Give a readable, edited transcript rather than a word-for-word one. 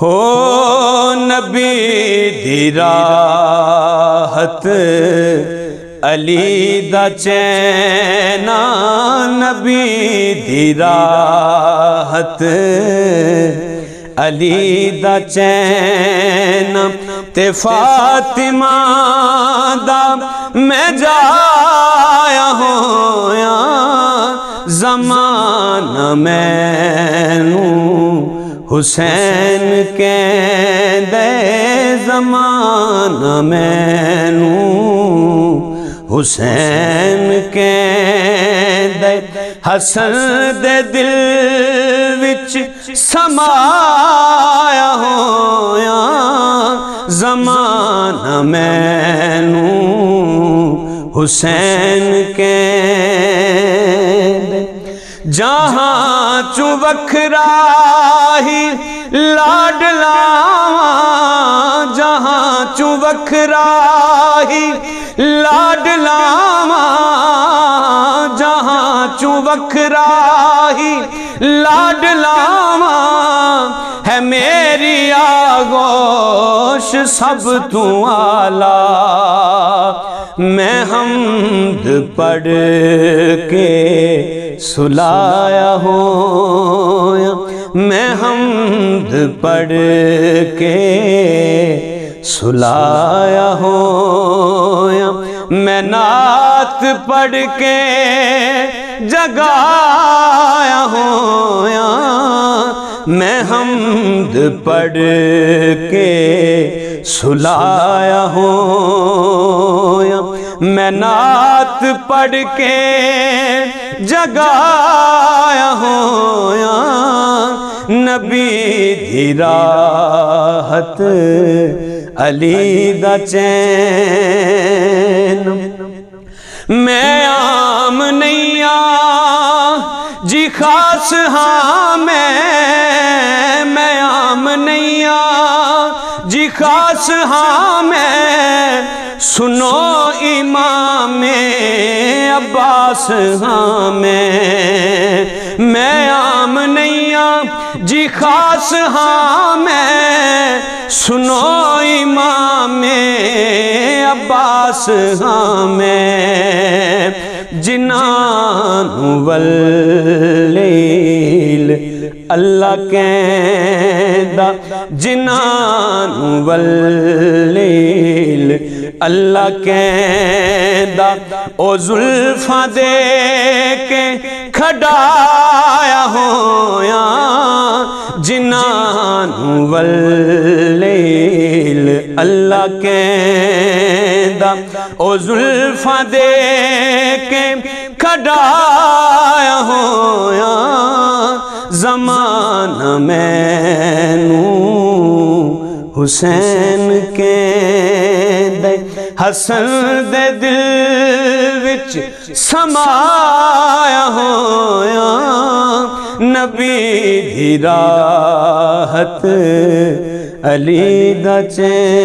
ہو نبی دی راحت علی دا چینا نبی دی راحت علی دا چینا تے فاطمہ دا میں جایا ہویا زمانہ مینوں حسین کہندے زمانہ مینوں حسین کہندے حسن دے دل وچ سمایا ہویا زمانہ مینوں حسین کہندے جہاں چو وکھرا ہی لاڈلاواں جہاں چو وکھرا ہی لاڈلاواں جہاں چو وکھرا ہی لاڈلاواں ہے میری آغوش سب تو اعلیٰ میں حمد پڑھ کے سلایا ہویا میں حمد پڑھ کے سلایا ہویا میں نعت پڑھ کے جگایا ہویا میں حمد پڑھ کے سلایا ہویا میں نعت پڑھ کے جگایا ہویا نبی دی راحت علی دا چین میں عام نہیں جی خاص ہاں میں عام نہیں جی خاص ہاں میں سنو امام عباس ہاں میں عام نہیں جی خاص ہاں میں سنو امام عباس ہاں میں جنانو واللیل اللہ کہندا جنانو واللیل اللہ کہندا او زلفاں دے کے کھڈایا ہویا جنانو واللیل اللہ کہندا او زلفاں دے کے کھڈایا ہویا زمانہ مینوں حسین کہندے حسن دے دل وچ سمایا ہویا نبی دی راحت علی دا چین